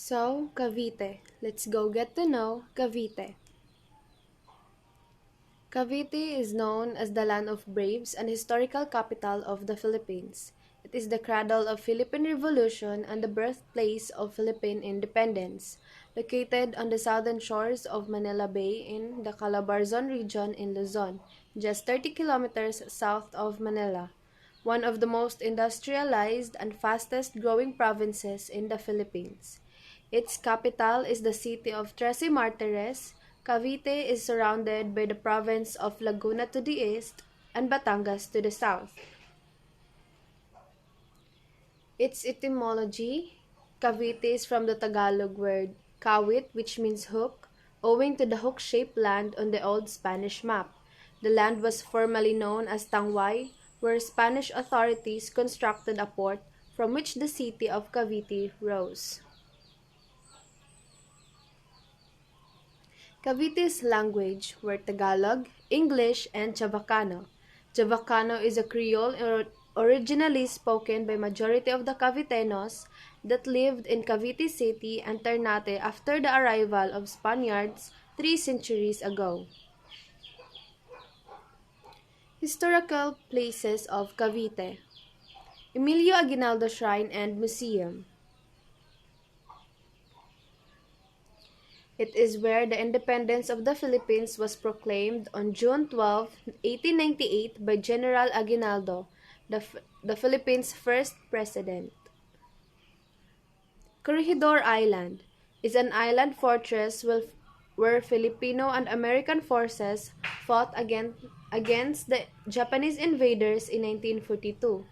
So, Cavite. Let's go get to know Cavite. Cavite is known as the land of braves and historical capital of the Philippines. It is the cradle of Philippine Revolution and the birthplace of Philippine independence. Located on the southern shores of Manila Bay in the Calabarzon region in Luzon, just 30 kilometers south of Manila. One of the most industrialized and fastest growing provinces in the Philippines. Its capital is the city of Tres Martires. Cavite is surrounded by the province of Laguna to the east and Batangas to the south. Its etymology, Cavite is from the Tagalog word kawit, which means hook, owing to the hook-shaped land on the old Spanish map. The land was formerly known as Tangway, where Spanish authorities constructed a port from which the city of Cavite rose. Cavite's language were Tagalog, English, and Chavacano. Chavacano is a Creole originally spoken by majority of the Caviteños that lived in Cavite City and Ternate after the arrival of Spaniards 3 centuries ago. Historical places of Cavite: Emilio Aguinaldo Shrine and Museum. It is where the independence of the Philippines was proclaimed on June 12, 1898 by General Aguinaldo, the Philippines' first president. Corregidor Island is an island fortress where Filipino and American forces fought against the Japanese invaders in 1942.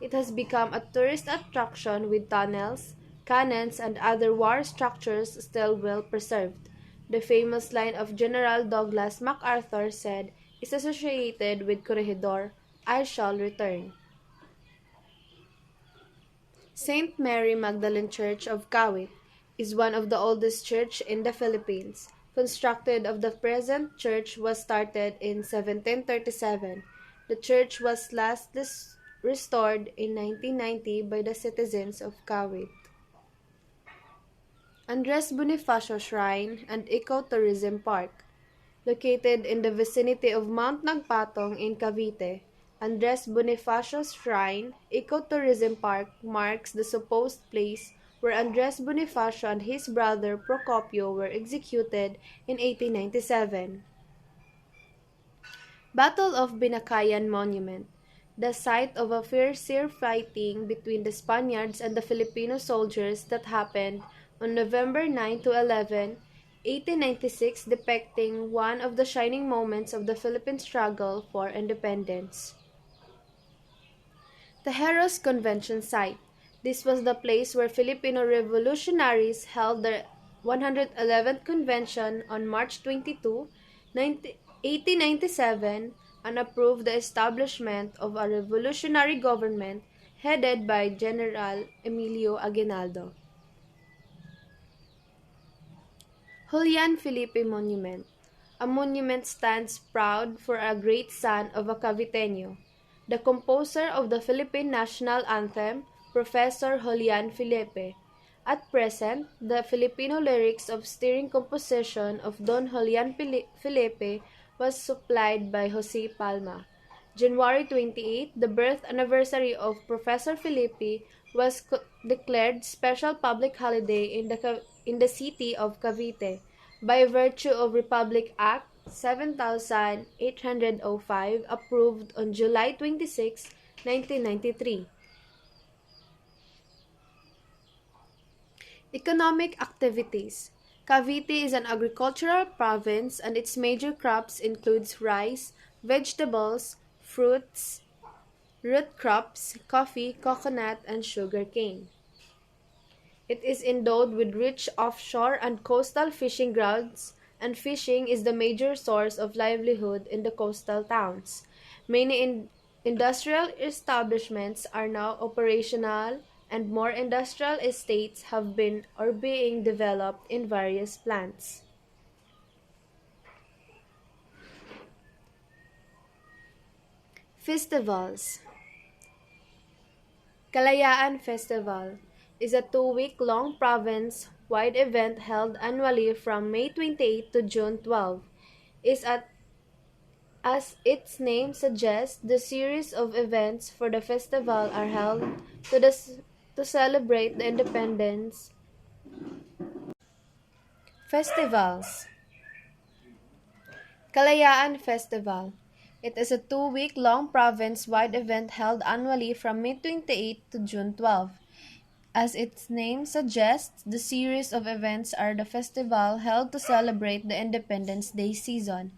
It has become a tourist attraction with tunnels, cannons, and other war structures still well preserved. The famous line of General Douglas MacArthur said is associated with Corregidor, "I shall return." Saint Mary Magdalene Church of Kawit is one of the oldest church in the Philippines. Constructed of the present church was started in 1737. The church was last restored in 1990 by the citizens of Kawit. Andres Bonifacio Shrine and Ecotourism Park. Located in the vicinity of Mount Nagpatong in Cavite, Andres Bonifacio's Shrine Ecotourism Park marks the supposed place where Andres Bonifacio and his brother Procopio were executed in 1897. Battle of Binakayan Monument, the site of a fierce fighting between the Spaniards and the Filipino soldiers that happened on November 9 to 11, 1896, depicting one of the shining moments of the Philippine struggle for independence. The Heroes Convention Site. This was the place where Filipino revolutionaries held their 111th convention on March 22, 1897, and approved the establishment of a revolutionary government headed by General Emilio Aguinaldo. Julian Felipe Monument. A monument stands proud for a great son of a Caviteño, the composer of the Philippine National Anthem, Professor Julian Felipe. At present, the Filipino lyrics of stirring composition of Don Julian Felipe was supplied by Jose Palma. January 28, the birth anniversary of Professor Felipe, was declared special public holiday in the city of Cavite by virtue of Republic Act 7805, approved on July 26, 1993. Economic activities. Cavite is an agricultural province and its major crops includes rice, vegetables, fruits, root crops, coffee, coconut, and sugarcane. It is endowed with rich offshore and coastal fishing grounds, and fishing is the major source of livelihood in the coastal towns. Many industrial establishments are now operational, and more industrial estates have been or being developed in various plants. Festivals. Kawaiian Festival is a 2-week-long province wide event held annually from May 28 to June 12, is at as its name suggests, the series of events for the festival are held to, to celebrate the independence. Festivals. Kalayaan Festival. It is a 2-week long province-wide event held annually from May 28 to June 12. As its name suggests, the series of events are the festival held to celebrate the Independence Day season.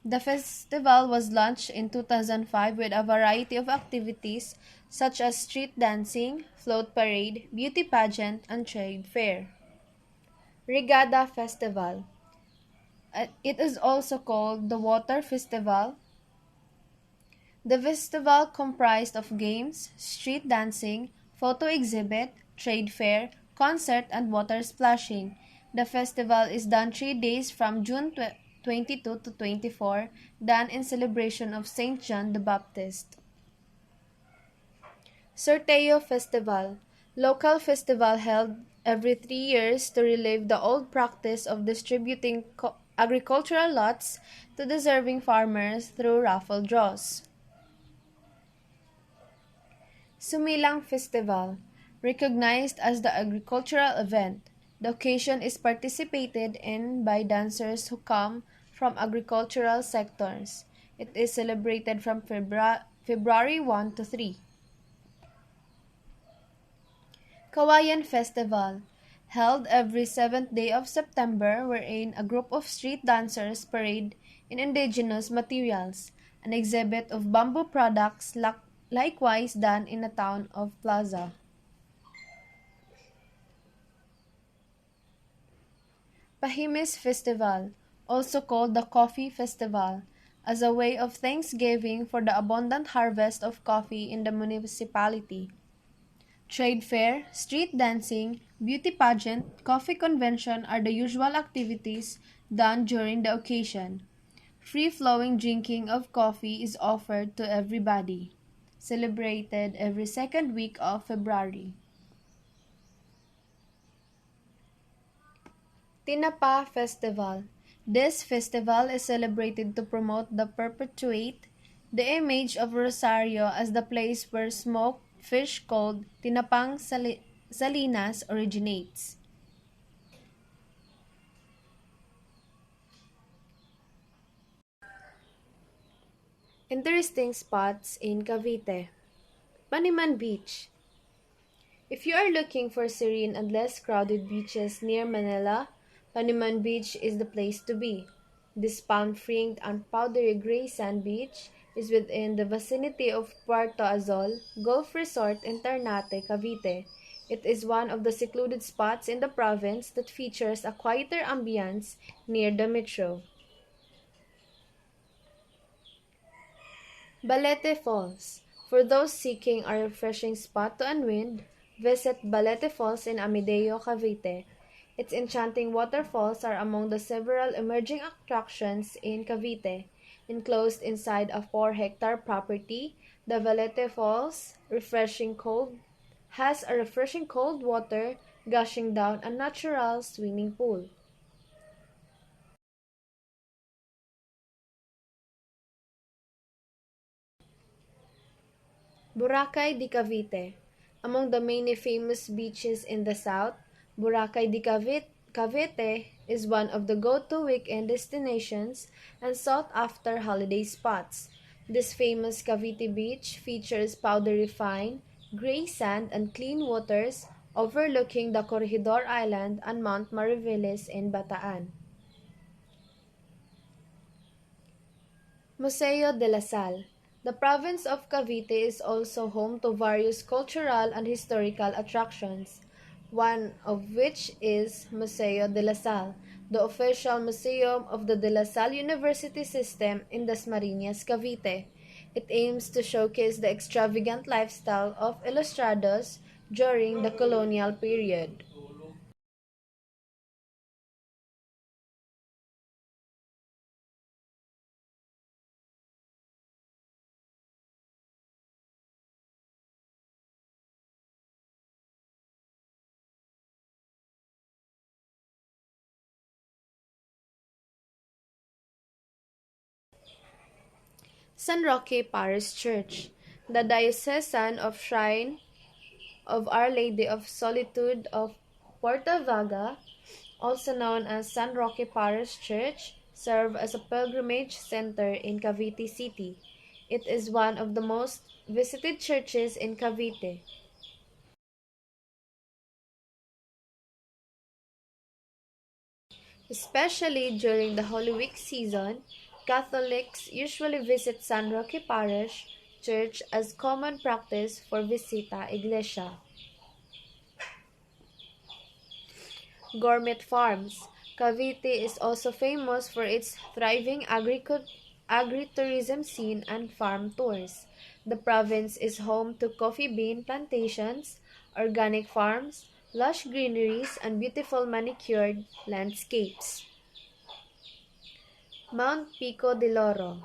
The festival was launched in 2005 with a variety of activities such as street dancing, float parade, beauty pageant, and trade fair. Regatta Festival. It is also called the Water Festival. The festival comprised of games, street dancing, photo exhibit, trade fair, concert, and water splashing. The festival is done 3 days from June 22 to 24, done in celebration of Saint John the Baptist. Sorteo Festival. Local festival held every 3 years to relive the old practice of distributing agricultural lots to deserving farmers through raffle draws. Sumilang Festival, recognized as the agricultural event. The occasion is participated in by dancers who come from agricultural sectors. It is celebrated from February 1 to 3. Kawaiian Festival, held every 7th day of September, wherein a group of street dancers parade in indigenous materials. An exhibit of bamboo products likewise done in the town of Plaza. Pahimis Festival, also called the Coffee Festival, as a way of thanksgiving for the abundant harvest of coffee in the municipality. Trade fair, street dancing, beauty pageant, coffee convention are the usual activities done during the occasion. Free-flowing drinking of coffee is offered to everybody. Celebrated every second week of February. Tinapa Festival. This festival is celebrated to promote the perpetuate the image of Rosario as the place where smoked fish called tinapang salinas originates. Interesting spots in Cavite. Honeymoon Beach. If you are looking for serene and less crowded beaches near Manila, Honeymoon Beach is the place to be. This palm-fringed and powdery gray sand beach is within the vicinity of Puerto Azul Golf Resort in Ternate, Cavite. It is one of the secluded spots in the province that features a quieter ambience near the metro. Balete Falls. For those seeking a refreshing spot to unwind, visit Balete Falls in Amedeo, Cavite. Its enchanting waterfalls are among the several emerging attractions in Cavite. Enclosed inside a 4-hectare property, the Balete Falls has a refreshing cold water gushing down a natural swimming pool. Boracay de Cavite. Among the many famous beaches in the south, Boracay de Cavite is one of the go-to weekend destinations and sought-after holiday spots. This famous Cavite beach features powdery fine, gray sand and clean waters overlooking the Corregidor Island and Mount Mariveles in Bataan. Museo De La Salle. The province of Cavite is also home to various cultural and historical attractions, one of which is Museo De La Salle, the official museum of the De La Salle University system in Dasmariñas, Cavite. It aims to showcase the extravagant lifestyle of Ilustrados during the colonial period. Sunrocky Parish Church, the Diocesan of Shrine of Our Lady of Solitude of Puerto Vaga, also known as San Roque Parish Church, serve as a pilgrimage center in Cavite City. It is one of the most visited churches in Cavite. Especially during the Holy Week season, Catholics usually visit San Roque Parish Church as common practice for Visita Iglesia. Gourmet farms. Cavite is also famous for its thriving agritourism scene and farm tours. The province is home to coffee bean plantations, organic farms, lush greeneries, and beautiful manicured landscapes. Mount Pico Deloro.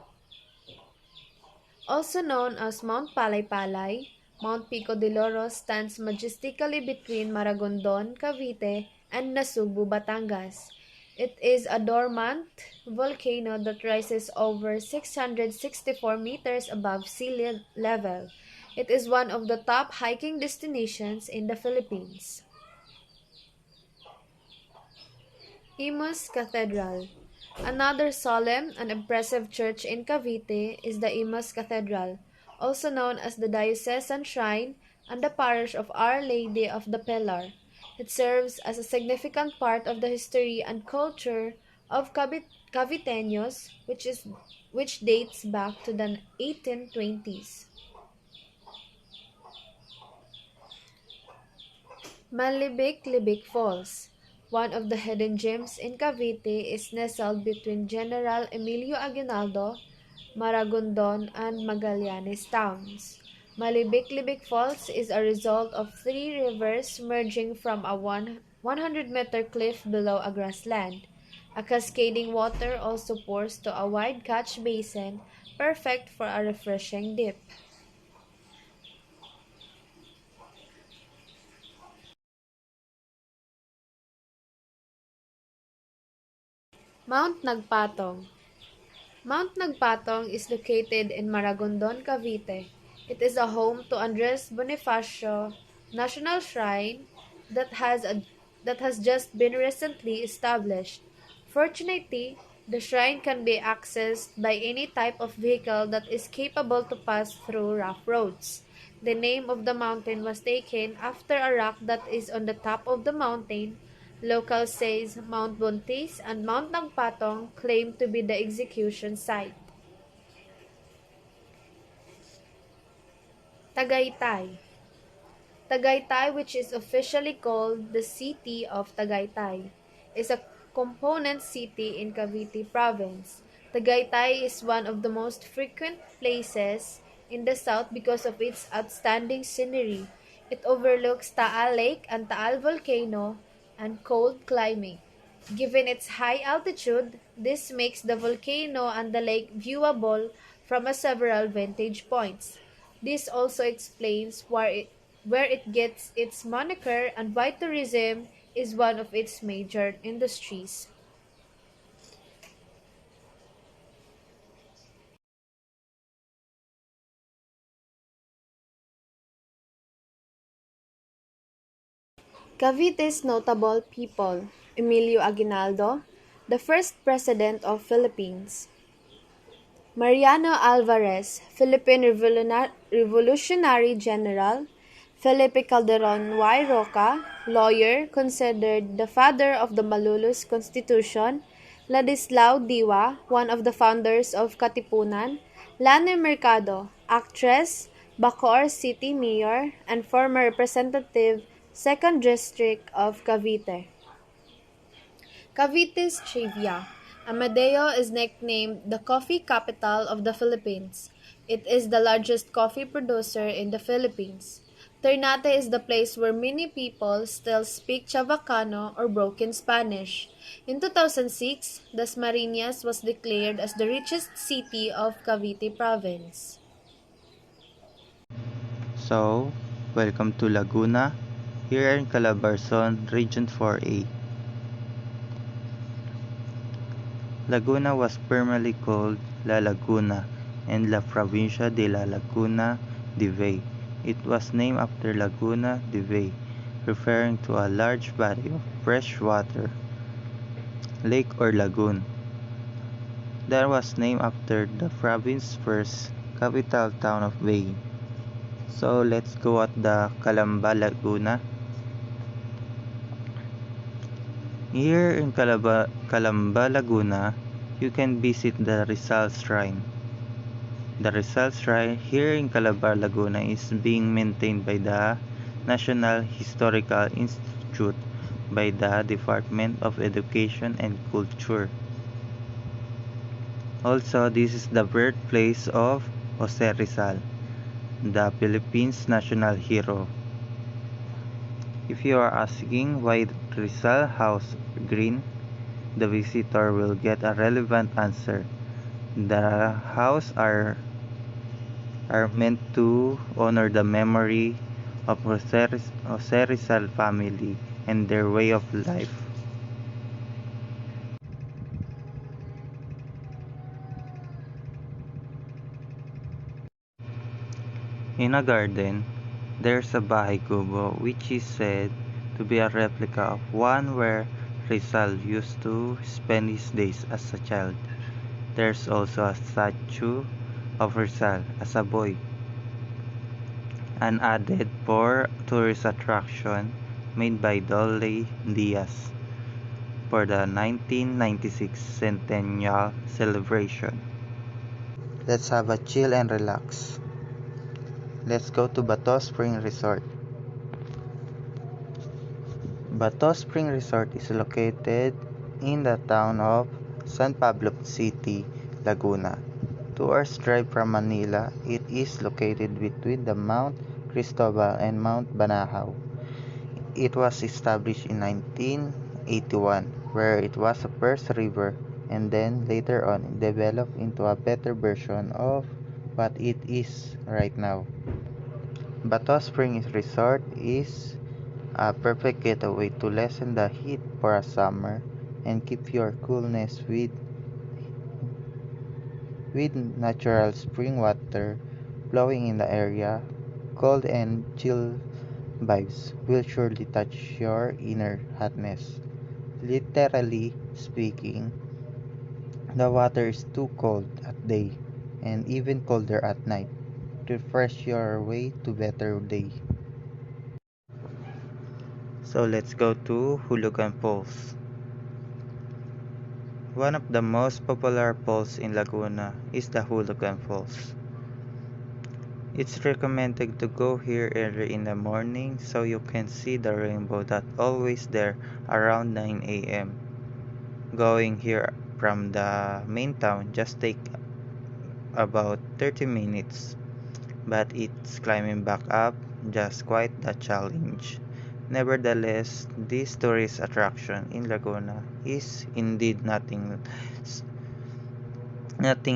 Also known as Mount Palaypalay, Mount Pico Deloro stands majestically between Maragondon, Cavite, and Nasugbu, Batangas. It is a dormant volcano that rises over 664 meters above level. It is one of the top hiking destinations in the Philippines. Imos Cathedral. Another solemn and impressive church in Cavite is the Imos Cathedral, also known as the Diocesan Shrine and the Parish of Our Lady of the Pillar. It serves as a significant part of the history and culture of Caviteños, which dates back to the 1820s. Libbic Falls. One of the hidden gems in Cavite is nestled between General Emilio Aguinaldo, Maragondon, and Magallanes towns. Libbic Falls is a result of three rivers merging from a 100-meter cliff below a grassland. A cascading water also pours to a wide catch basin, perfect for a refreshing dip. Mount Nagpatong. Mount Nagpatong is located in Maragondon, Cavite. It is a home to Andres Bonifacio National Shrine that has a, that has just been recently established. Fortunately, the shrine can be accessed by any type of vehicle that is capable to pass through rough roads. The name of the mountain was taken after a rock that is on the top of the mountain. Local says Mount Buntis and Mount Nagpatong claim to be the execution site. Tagaytay. Tagaytay, which is officially called the City of Tagaytay, is a component city in Cavite Province. Tagaytay is one of the most frequent places in the south because of its outstanding scenery. It overlooks Taal Lake and Taal Volcano and cold climate. Given its high altitude, this makes the volcano and the lake viewable from several vantage points. This also explains where it gets its moniker and why tourism is one of its major industries. Cavite's notable people: Emilio Aguinaldo, the first president of Philippines; Mariano Alvarez, Philippine Revolutionary General; Felipe Calderon y Roca, lawyer, considered the father of the Malulus Constitution; Ladislao Diwa, one of the founders of Katipunan; Lani Mercado, actress, Bacoor City Mayor, and former Representative, 2nd District of Cavite. Cavite's trivia. Amadeo is nicknamed the coffee capital of the Philippines. It is the largest coffee producer in the Philippines. Ternate is the place where many people still speak Chavacano or broken Spanish. In 2006, Dasmariñas was declared as the richest city of Cavite Province. So, welcome to Laguna, here in Calabarzon, Region 4A. Laguna was formerly called La Laguna and La Provincia de la Laguna de Vey. It was named after Laguna de Vey, referring to a large body of fresh water, lake or lagoon, that was named after the province's first capital town of Vey. So let's go at the Calamba Laguna. Here in Calamba Laguna, you can visit the Rizal Shrine. The Rizal Shrine here in Calabar Laguna is being maintained by the National Historical Institute by the Department of Education and Culture. Also, this is the birthplace of Jose Rizal, the Philippines' national hero. If you are asking why Rizal House green, the visitor will get a relevant answer. The house are meant to honor the memory of Jose Rizal family and their way of life. In a garden, there's a bahay kubo which is said to be a replica of one where Rizal used to spend his days as a child. There's also a statue of Rizal as a boy, an added for tourist attraction made by Dole Diaz for the 1996 centennial celebration. Let's have a chill and relax. Let's go to Bato Spring Resort. Bato Spring Resort is located in the town of San Pablo City, Laguna. 2 hours drive from Manila, it is located between the Mount Cristobal and Mount Banahaw. It was established in 1981, where it was the first river, and then later on it developed into a better version of what it is right now. Bato Springs Resort is a perfect getaway to lessen the heat for a summer and keep your coolness with natural spring water flowing in the area. Cold and chill vibes will surely touch your inner hotness. Literally speaking, the water is too cold at day and even colder at night. Refresh your way to better day. So let's go to Hulocan Falls. One of the most popular falls in Laguna is the Hulocan Falls. It's recommended to go here early in the morning so you can see the rainbow that's always there around 9 a.m. Going here from the main town just take about 30 minutes, but it's climbing back up just quite the challenge. Nevertheless, this tourist attraction in Laguna is indeed nothing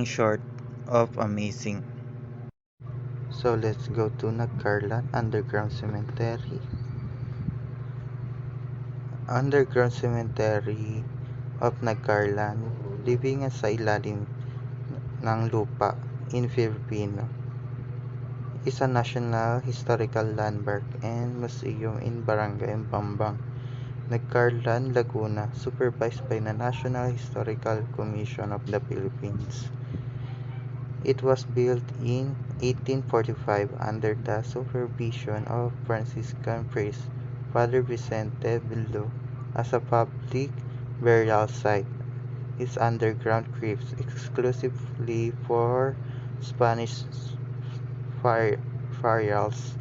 short of amazing. So let's go to Nagcarlan Underground Cemetery. Underground Cemetery of Nagcarlan, living sa ilalim ng lupa in Filipino, is a national historical landmark and museum in Barangay Bambang, Nagcarlan, Laguna, supervised by the National Historical Commission of the Philippines. It was built in 1845 under the supervision of Franciscan priest Father Vicente Bello as a public burial site. Its underground crypts exclusively for Spanish burials.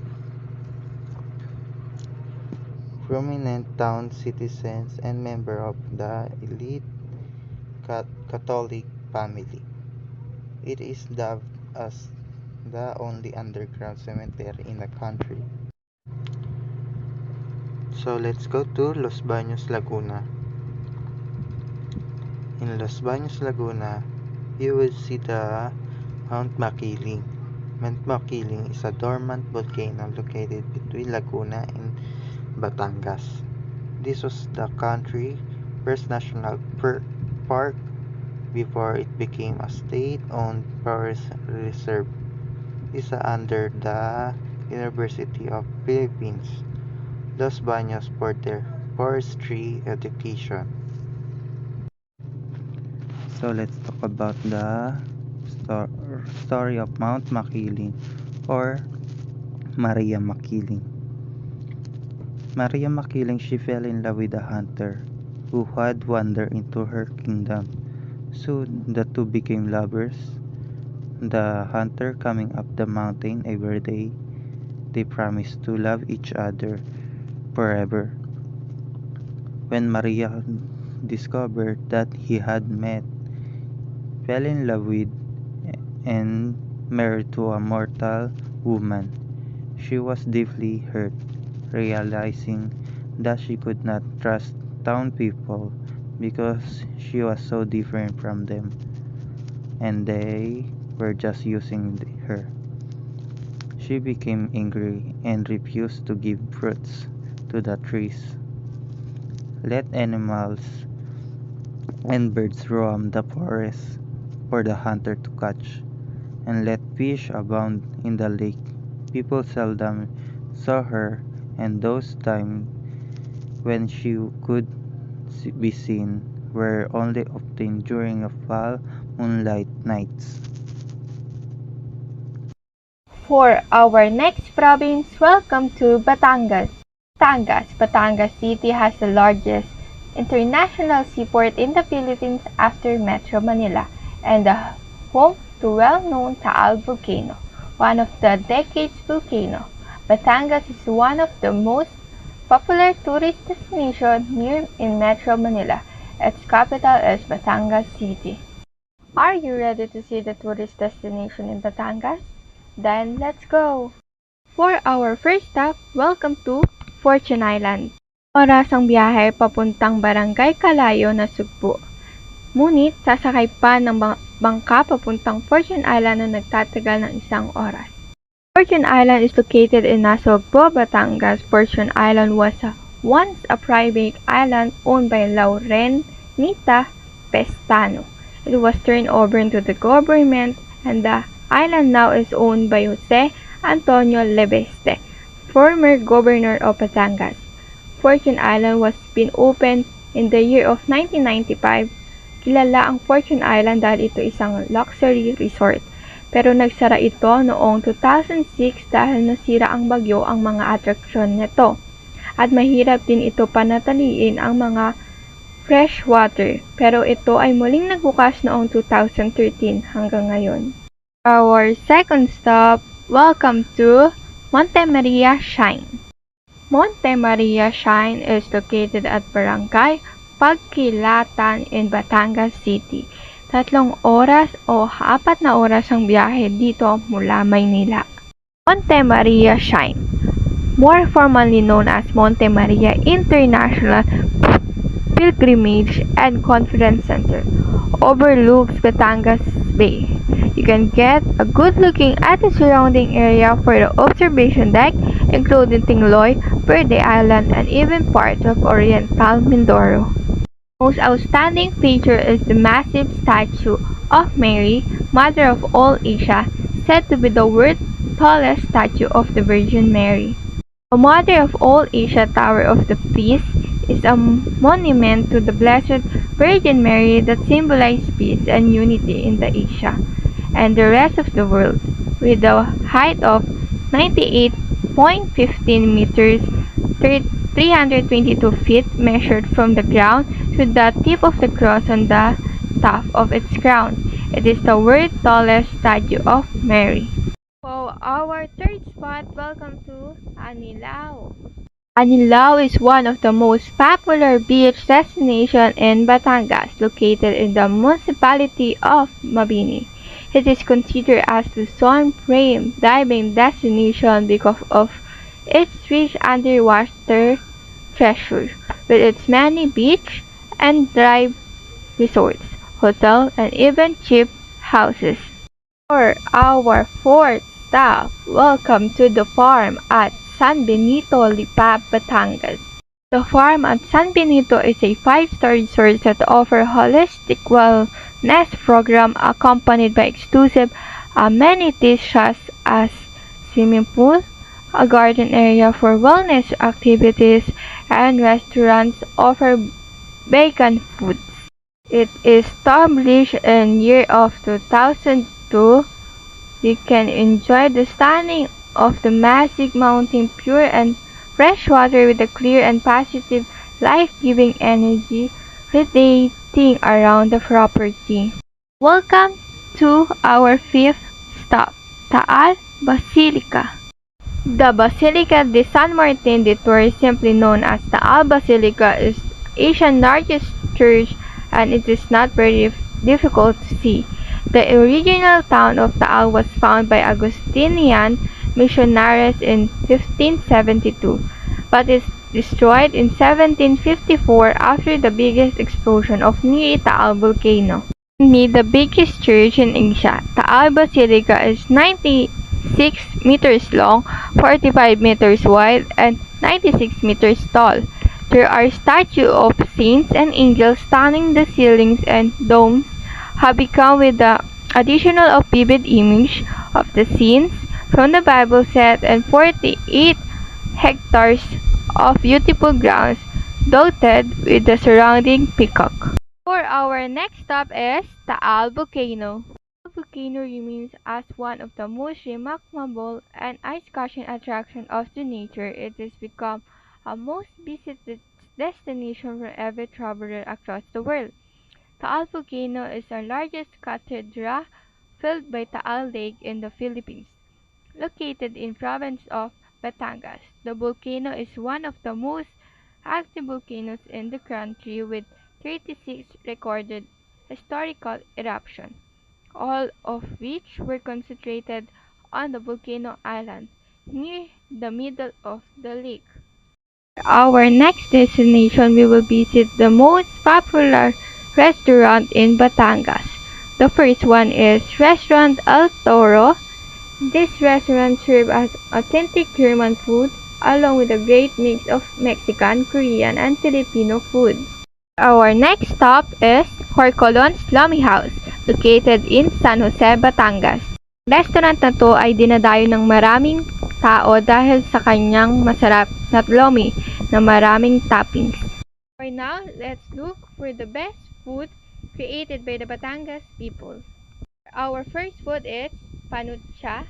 Prominent town citizens and members of the elite Catholic family. It is dubbed as the only underground cemetery in the country. So let's go to Los Baños, Laguna. In Los Baños, Laguna, you will see the Mount Makiling. Mount Makiling is a dormant volcano located between Laguna and Batangas. This was the country's first national park before it became a state-owned forest reserve. Is under the University of Philippines, Los Baños for their forestry education. So let's talk about the story of Mount Makiling or Maria Makiling. Maria Makiling, she fell in love with a hunter who had wandered into her kingdom. Soon the two became lovers. The hunter coming up the mountain every day, they promised to love each other forever. When Maria discovered that he had met, fell in love with, and married to a mortal woman, she was deeply hurt, realizing that she could not trust town people because she was so different from them, and they were just using her. She became angry and refused to give fruits to the trees, let animals and birds roam the forest for the hunter to catch, and let fish abound in the lake. People seldom saw her, and those times when she could be seen were only obtained during a full moonlight nights. For our next province, welcome to Batangas. Batangas City has the largest international seaport in the Philippines after Metro Manila and the home to well-known Taal volcano, one of the decade's volcano. Batangas is one of the most popular tourist destinations near in Metro Manila. Its capital is Batangas City. Are you ready to see the tourist destination in Batangas? Then let's go! For our first stop, welcome to Fortune Island. Oras ang biyahe papuntang Barangay Calayo na Sugbo. Ngunit sasakay pa ng bangka papuntang Fortune Island na nagtatagal ng isang oras. Fortune Island is located in Nasugbo, Batangas. Fortune Island was once a private island owned by Laurenita Pestano. It was turned over to the government, and the island now is owned by Jose Antonio Lebeste, former governor of Batangas. Fortune Island was been opened in the year of 1995. Kilala ang Fortune Island dahil ito isang luxury resort. Pero nagsara ito noong 2006 dahil nasira ang bagyo ang mga atraksyon nito. At mahirap din ito panatiliin ang mga fresh water. Pero ito ay muling nagbukas noong 2013 hanggang ngayon. Our second stop, welcome to Monte Maria Shrine. Monte Maria Shrine is located at Barangay Pagkilatan in Batangas City. 3 oras o 4 na oras ang biyahe dito mula Maynila. Monte Maria Shrine, more formally known as Monte Maria International Pilgrimage and Conference Center, overlooks Batangas Bay. You can get a good looking at the surrounding area for the observation deck, including Tingloy, Verde Island, and even part of Oriental Mindoro. Most outstanding feature is the massive statue of Mary, Mother of all Asia, said to be the world's tallest statue of the Virgin Mary. The Mother of all Asia Tower of the Peace is a monument to the Blessed Virgin Mary that symbolizes peace and unity in the Asia and the rest of the world, with a height of 98.15 meters, 322 feet measured from the ground to the tip of the cross on the top of its crown. It is the world's tallest statue of Mary. For our third spot, welcome to Anilao. Anilao is one of the most popular beach destinations in Batangas, located in the municipality of Mabini. It is considered as the sun-prime diving destination because of its rich underwater treasure, with its many beach and dive resorts, hotels, and even cheap houses. For our fourth stop, welcome to the farm at San Benito, Lipa, Batangas. The farm at San Benito is a 5-star resort that offers holistic nest program accompanied by exclusive amenities such as swimming pool, a garden area for wellness activities, and restaurants offer vegan foods. It is established in year of 2002. You can enjoy the stunning of the massive mountain, pure and fresh water with a clear and positive life-giving energy radiating around the property. Welcome to our fifth stop, Taal Basilica. The Basilica de San Martin de Tours, simply known as Taal Basilica, is Asia's largest church, and it is not very difficult to see. The original town of Taal was founded by Augustinian missionaries in 1572, but is destroyed in 1754 after the biggest explosion of near Taal volcano. The biggest church in Asia, Taal Basilica is 96 meters long, 45 meters wide, and 96 meters tall. There are statues of saints and angels stunning the ceilings, and domes have become with the additional of vivid image of the scenes from the Bible set and 48 hectares of beautiful grounds dotted with the surrounding peacock. For our next stop is Taal Volcano. The volcano remains as one of the most remarkable and eye-catching attractions of the nature. It has become a most visited destination for every traveler across the world. Taal Volcano is the largest cathedral filled by Taal Lake in the Philippines. Located in province of Batangas, the volcano is one of the most active volcanoes in the country with 36 recorded historical eruptions, all of which were concentrated on the volcano island near the middle of the lake. Our next destination, we will visit the most popular restaurant in Batangas. The first one is Restaurant El Toro. This restaurant serves as authentic German food along with a great mix of Mexican, Korean, and Filipino food. Our next stop is Horcolon's Lomi House, located in San Jose, Batangas. Restaurant na to ay dinadayo ng maraming tao dahil sa kanyang masarap na lomi na maraming toppings. For now, let's look for the best food created by the Batangas people. Our first food is panucha.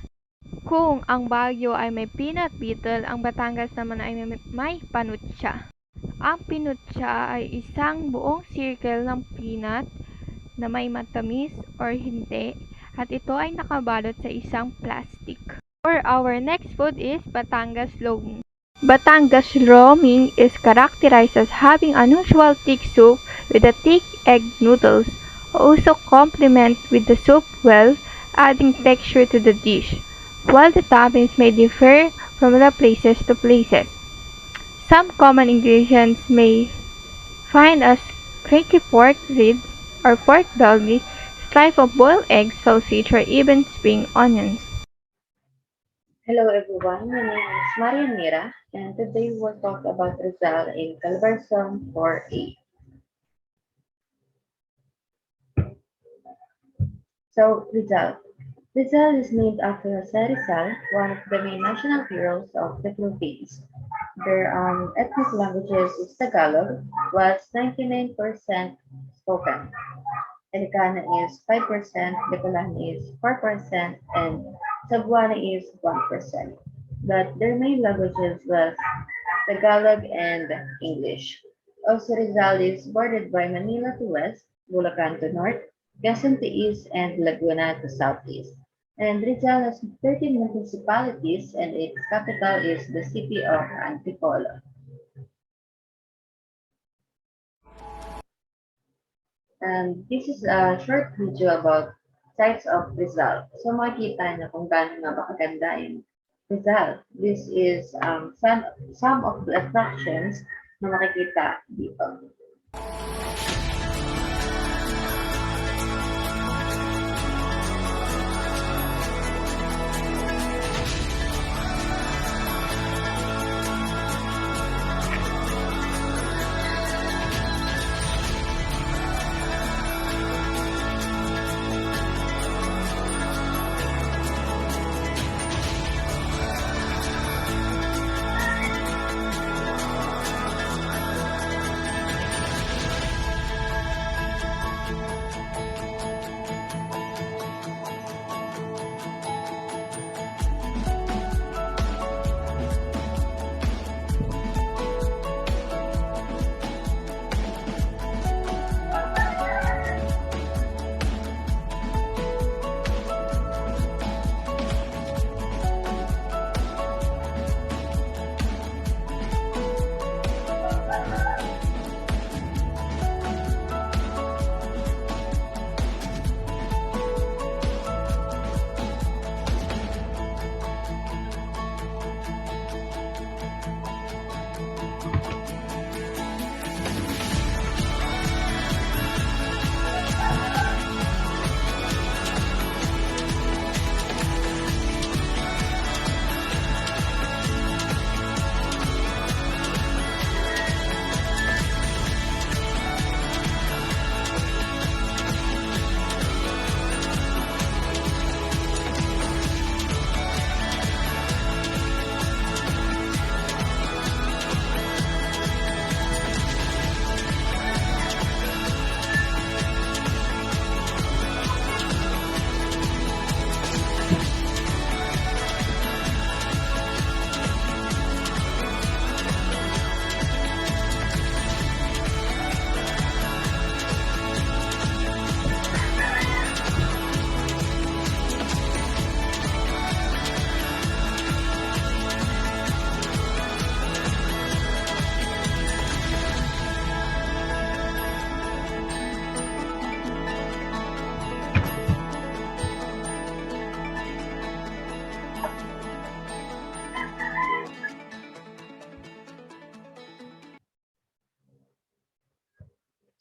Kung ang Baguio ay may peanut beetle, ang Batangas naman ay may panucha. Ang pinucha ay isang buong circle ng peanut na may matamis or hindi, at ito ay nakabalot sa isang plastic. For our next food is Batangas Loming. Batangas Loming is characterized as having unusual thick soup with a thick egg noodles, also complement with the soup well, adding texture to the dish, while the toppings may differ from the places to places. Some common ingredients may find as cracky pork ribs or pork belly, stripe of boiled eggs, sausage, or even spring onions. Hello everyone, my name is Marian Mira, and today we'll talk about Rizal in Calabarzon 4A. So, Rizal. Rizal is named after Jose Rizal, one of the main national heroes of the Philippines. Their ethnic languages is Tagalog, whilst 99% spoken. Ilocano is 5%, Bicolano is 4%, and Cebuano is 1%. But their main languages was Tagalog and English. Also, Rizal is bordered by Manila to west, Bulacan to north, Quezon to east, and Laguna to southeast. And Rizal has 13 municipalities, and its capital is the city of Antipolo. And this is a short video about sites of Rizal. So makikita niyo kung gaano nga ba kaganda yung Rizal. This is some of the attractions na makikita dito.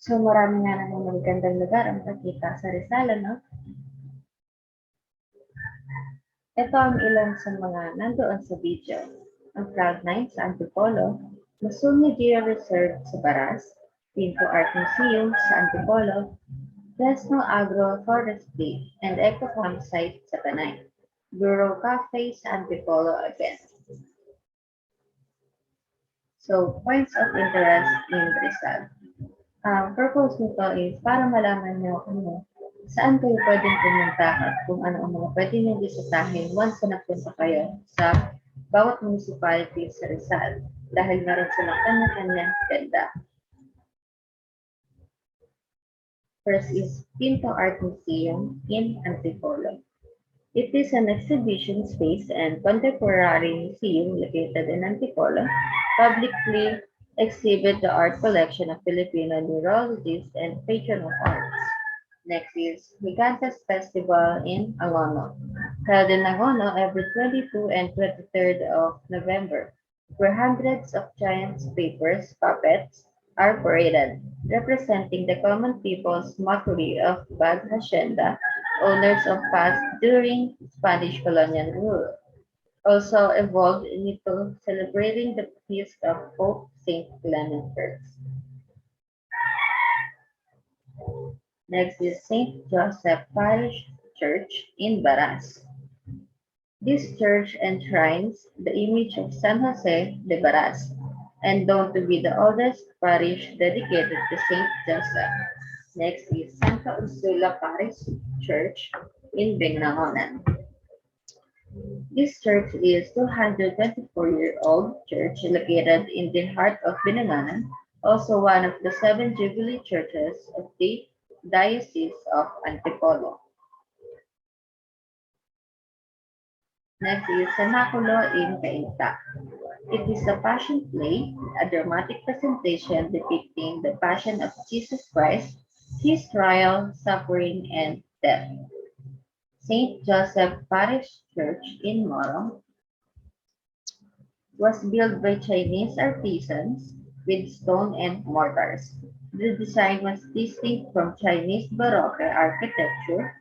So marami nga namang magagandang lugar ang makikita sa Rizal, no? Ito ang ilan sa mga nandoon sa video. Ang Cloud9 sa Antipolo, Museo De La Reserve sa Baras, Pinto Art Museum sa Antipolo, Fresno Agro Forestry and Eco Campsite sa Tanay, Bureau Cafe sa Antipolo again. So, points of interest in Rizal. Ang purpose nito is para malaman nyo kung saan kayo pwedeng pumunta at kung ano ang mga pwede nyo bisitahin once na nagpunta kayo sa bawat municipality sa Rizal dahil meron silang kanya-kanyang ganda. First is Pinto Art Museum in Antipolo. It is an exhibition space and contemporary museum located in Antipolo, publicly exhibit the art collection of Filipino neurologists and patron of arts. Next is Mikantas Festival in Angono, held in Angono every 22 and 23rd of November, where hundreds of giant papers, puppets, are paraded, representing the common people's mockery of bad hacienda owners of past during Spanish colonial rule. Also evolved into celebrating the feast of Pope Saint Clement I. Next is Saint Joseph Parish Church in Baras. This church enshrines the image of San Jose de Baras and known to be the oldest parish dedicated to Saint Joseph. Next is Santa Ursula Parish Church in Binakayan. This church is 224-year-old church located in the heart of Binakayan, also one of the 7 Jubilee churches of the Diocese of Antipolo. Next is Cenaculo in Cainta. It is a passion play, a dramatic presentation depicting the passion of Jesus Christ, his trial, suffering, and death. Saint Joseph Parish Church in Morong was built by Chinese artisans with stone and mortars. The design was distinct from Chinese Baroque architecture.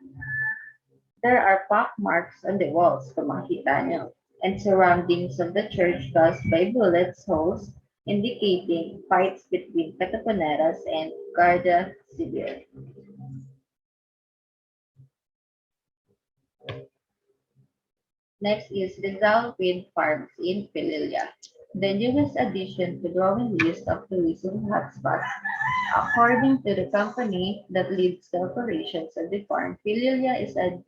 There are pock marks on the walls, kung makikita nyo, and surroundings of the church caused by bullet holes, indicating fights between Kataponeras and Guardia Civil. Next is Rizal Wind Farms in Pililla, the newest addition to growing list of tourism hotspots. According to the company that leads the operations of the farm, Pililla is an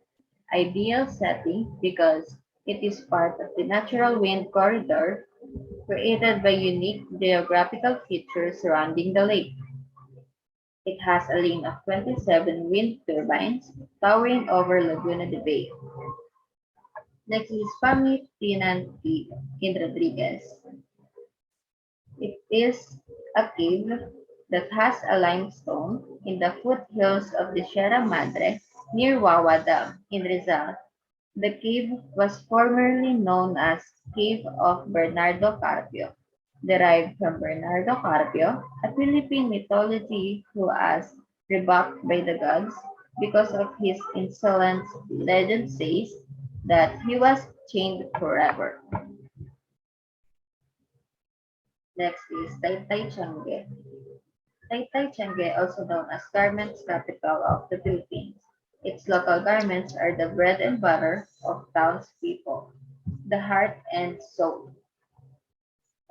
ideal setting because it is part of the natural wind corridor created by unique geographical features surrounding the lake. It has a lane of 27 wind turbines towering over Laguna de Bay. Next is Pangitinan in Rodriguez. It is a cave that has a limestone in the foothills of the Sierra Madre near Wawa Dam in Rizal. The cave was formerly known as Cave of Bernardo Carpio, derived from Bernardo Carpio, a Philippine mythology who was rebuffed by the gods because of his insolence. Legend says that he was chained forever. Next is Taytay Tiange. Taytay Tiange, also known as Garments Capital of the Philippines. Its local garments are the bread and butter of townspeople, the heart and soul.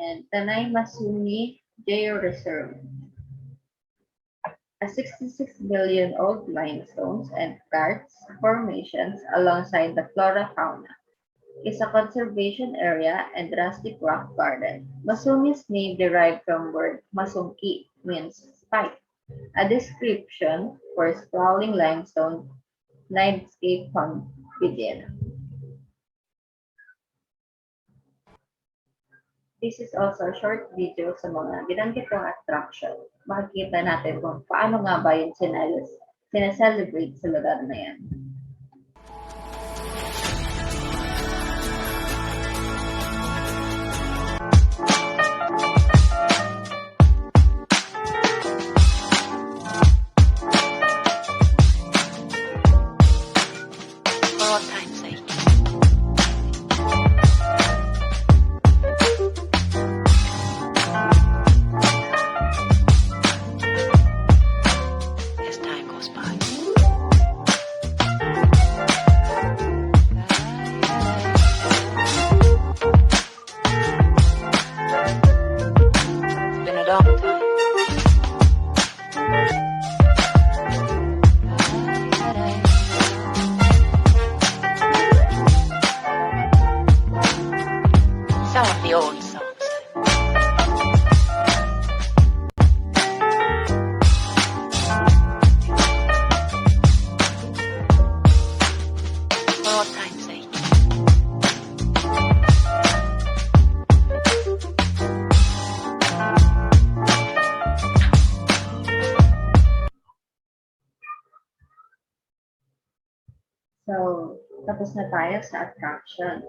And Tanay Masuni Geo Reserve, a 66 billion old limestones and karst formations alongside the flora fauna, is a conservation area and drastic rock garden. Masumi's name derived from word masungki, means spike, a description for sprawling limestone landscape from within. This is also a short video sa mga binanggit kong attraction. Makikita natin kung paano nga ba yung sinaselebrate sa lugar na yan. long time. Some of the old songs. All time's sake. So, tapos na tayo sa attraction.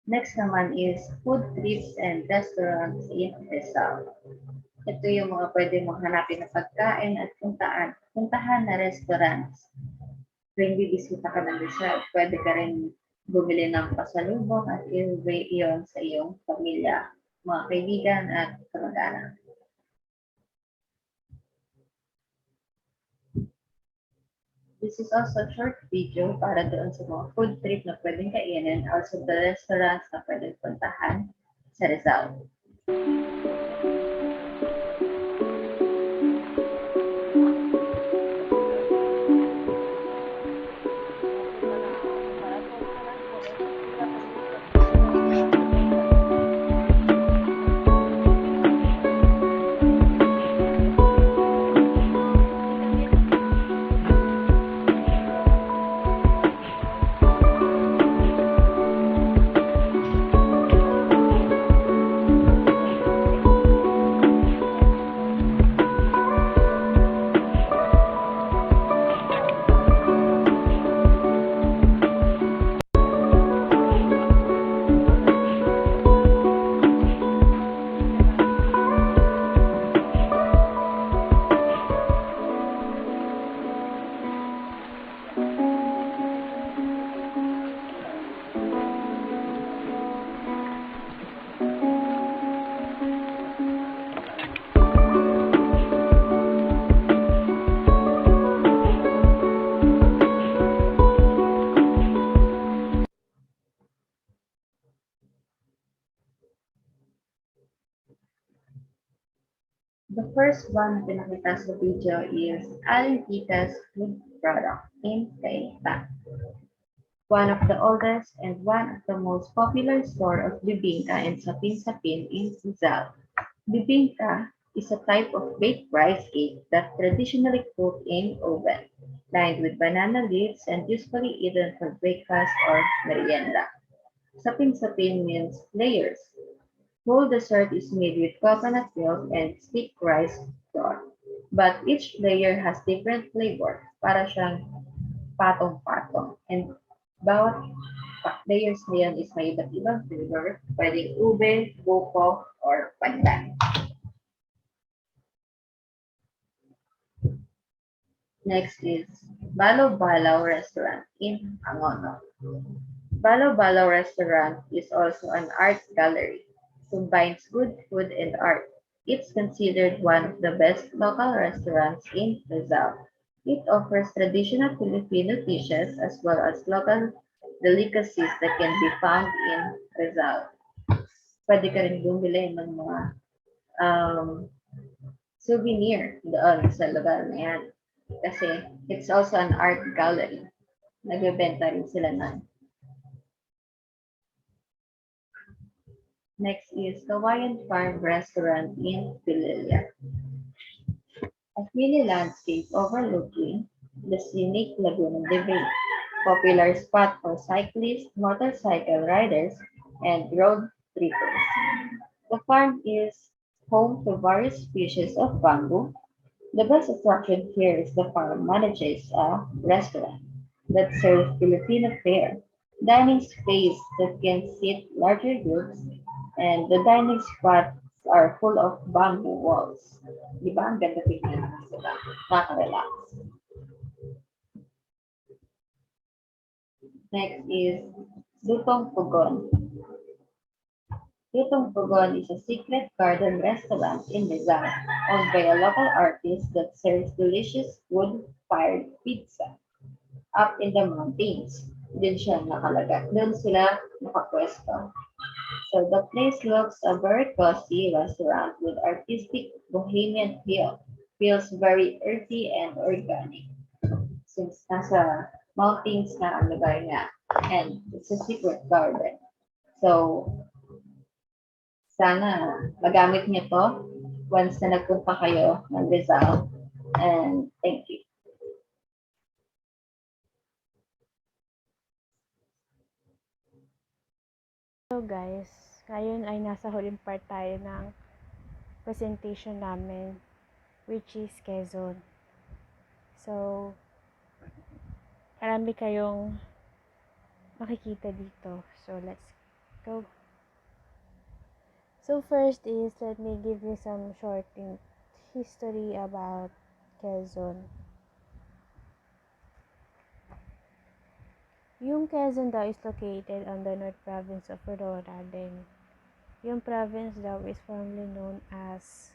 Next naman is food trips and restaurants in Resound. Ito yung mga pwede mong hanapin na pagkain at puntahan na restaurants. Tuwing bibisita ka ng Rizal, pwede ka rin bumili ng pasalubong at i-uwi iyon sa iyong pamilya, mga kaibigan at kamag-anak. This is also a short video para doon sa mga food trip na pwedeng kainin, also the restaurants na pwedeng puntahan sa Rizal. The first one na pinakita sa video is Alipita's food product in Tagaitai. One of the oldest and one of the most popular store of bibingka and sapin-sapin in Rizal. Bibingka is a type of baked rice cake that traditionally cooked in oven, lined with banana leaves and usually eaten for breakfast or merienda. Sapin-sapin means layers. Whole dessert is made with coconut milk and stick rice flour. But each layer has different flavor, para siyang patong-patong. And bawat layers na yan is may iba't ibang flavor. Pwedeng ube, buko, or pandan. Next is Balo Balaw Restaurant in Angono. Balo Balaw Restaurant is also an art gallery. Combines good food and art. It's considered one of the best local restaurants in Rizal. It offers traditional Filipino dishes as well as local delicacies that can be found in Rizal. Pwede ka rin bumili ng mga souvenir doon sa lugar na yan. Kasi it's also an art gallery. Nagbebenta rin sila nun. Next is Kawaiian Farm Restaurant in Pililla. A hilly landscape overlooking the scenic Laguna de Bay, popular spot for cyclists, motorcycle riders, and road trippers. The farm is home to various species of bamboo. The best attraction here is the farm manages a restaurant that serves Filipino fare, dining space that can seat larger groups, and the dining spots are full of bamboo walls. Di ba? Ang ganda tingnan ng sila. Nakaka-relax. Next is Lutong Pugon. Lutong Pugon is a secret garden restaurant in Rizal owned by a local artist that serves delicious wood-fired pizza up in the mountains. Doon siya nakalaga. Doon sila nakapwesto. So the place looks a very cozy restaurant with artistic bohemian feel. Feels very earthy and organic since nasa mountains na ang lugar niya and it's a secret garden. So sana magamit niyo to once na nagpunta kayo ng Rizal. And thank you. So guys, ngayon ay nasa huling part tayo ng presentation namin, which is Quezon. So, marami kayong makikita dito. So, let's go. So, first is, let me give you some short history about Quezon. Yung Quezon daw is located on the North Province of Aurora. Then, yung province daw is formerly known as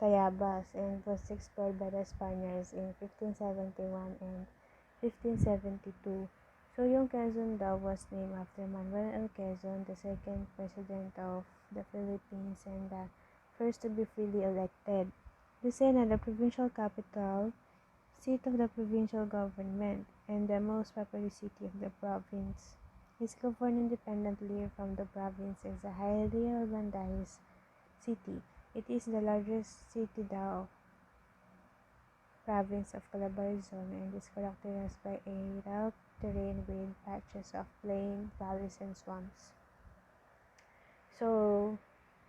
Tayabas and was explored by the Spaniards in 1571 and 1572. So, yung Quezon daw was named after Manuel L. Quezon, the second president of the Philippines and the first to be freely elected. Lucena, the provincial capital, seat of the provincial government, and the most populous city of the province. Is governed independently from the province as a highly urbanized city. It is the largest city of province of Calabarzon and is characterized by a rough terrain with patches of plain, valleys, and swamps. So,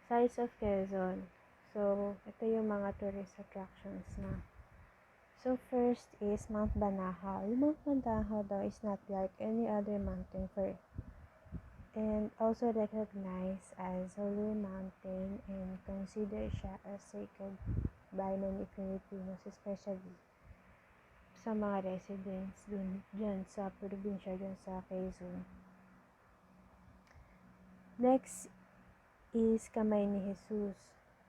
size of Quezon. So, ito yung mga tourist attractions na. So, first is Mount Banahaw. Yung Mount Banahaw daw is not like any other mountain and also recognized as Holy Mountain and considered siya as sacred by many Filipinos, especially sa mga residents dyan sa probinsya, dyan sa Quezon. Next is Kamay ni Jesus.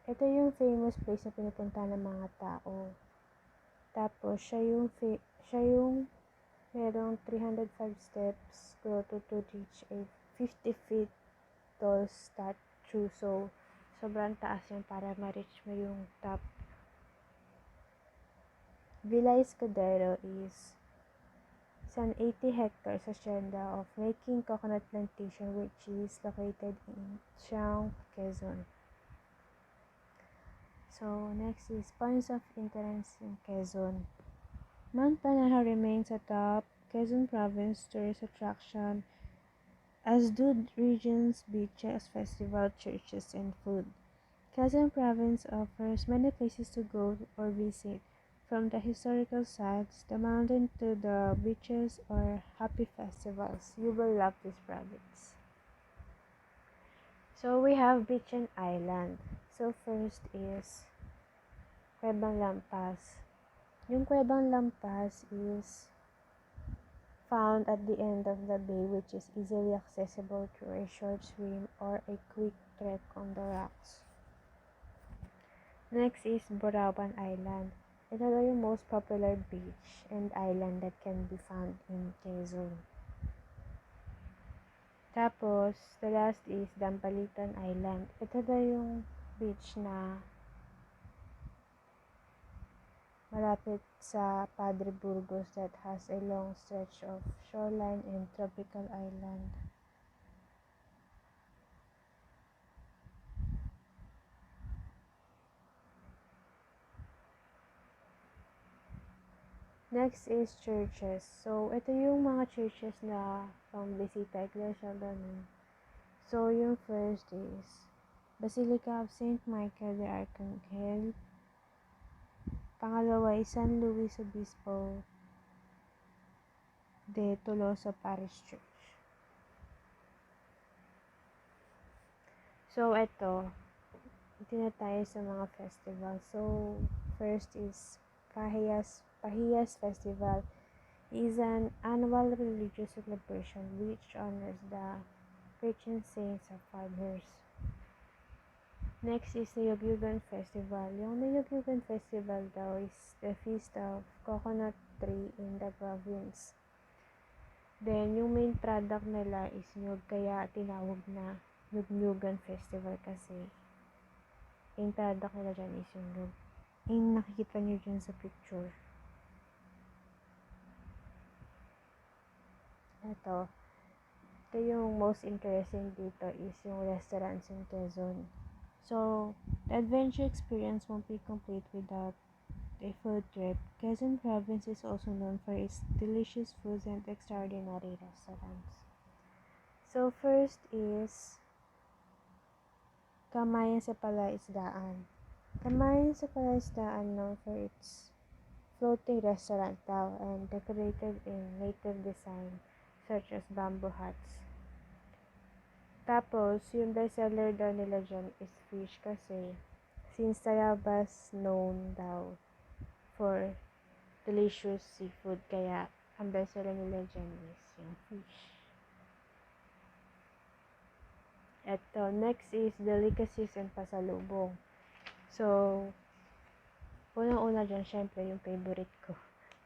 Ito yung famous place na pinupunta ng mga tao. Tapos, siya yung merong 305 steps grotto to reach a 50 feet tall statue. So, sobrang taas yan para ma-reach mo yung top. Villa Escudero is an 80 hectares hacienda of making coconut plantation which is located in Siang, Quezon. So, next is points of interest in Quezon. Mount Banahaw remains a top Quezon province tourist attraction, as do region's beaches, festival, churches, and food. Quezon province offers many places to go or visit, from the historical sites, the mountain to the beaches or happy festivals. You will love this province. So, we have beach and island. So, first is Cuevang Lampas. Yung Cuevang Lampas is found at the end of the bay, which is easily accessible through a short swim or a quick trek on the rocks. Next is Boraban Island. Ito daw yung most popular beach and island that can be found in Quezon. Tapos, the last is Dampalitan Island. Ito daw yung beach na malapit sa Padre Burgos that has a long stretch of shoreline and tropical island. Next is churches. So, ito yung mga churches na pang-bisita, iglesia, ganun. So, yung first is Basilica of St. Michael the Archangel. Pangalawa is San Luis Obispo de Tolosa Parish Church. So, ito na tayo sa mga festival. So, first is Pahiyas Festival is an annual religious celebration which honors the patron saints of farmers. Next is Niyog-Yugan Festival. Yung Niyog-Yugan Festival daw is the feast of coconut tree in the province. Then, yung main product nila is nyog, kaya tinawag na Hulocan Festival kasi yung product nila dyan is yung lug. Yung nakikita nyo dyan sa picture. Ito yung most interesting dito is yung restaurants in Quezon. So, the adventure experience won't be complete without a food trip. Quezon province is also known for its delicious foods and extraordinary restaurants. So, first is Kawaiian sa Palaisdaan. Kawaiian sa Palaisdaan known for its floating restaurant daw and decorated in native design such as bamboo huts. Tapos, yung bestseller daw nila dyan is fish kasi since Tayabas known daw for delicious seafood kaya ang bestseller nila dyan is yung fish. Eto, next is delicacies and pasalubong. So, unang-una dyan, syempre, yung favorite ko.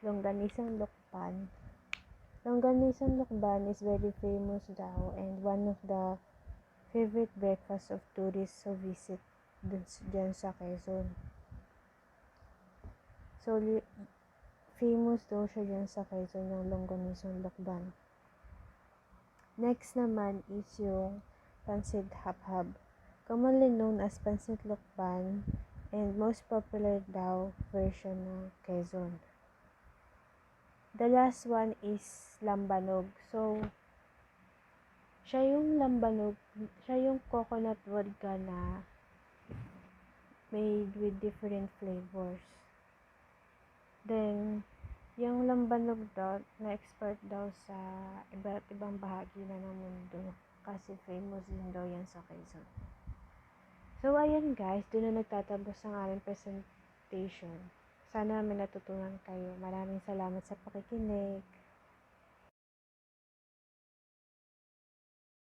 Longganisang Lokban. Longganisang Lokban is very famous daw and one of the favorite breakfast of tourists who visit dyan sa Quezon. So, famous daw siya dyan sa Quezon yung longganisang Lokban. Next naman is yung Pansit Habhab. Commonly known as Pansit Lokban and most popular daw version ng Quezon. The last one is Lambanog. So, siya yung coconut vodka na made with different flavors. Then, yung lambanog daw, na-export daw sa iba't ibang bahagi na ng mundo kasi famous din daw yan sa Quezon. So, ayan guys, doon na nagtatapos ang aming presentation. Sana may natutunan kayo. Maraming salamat sa pakikinig.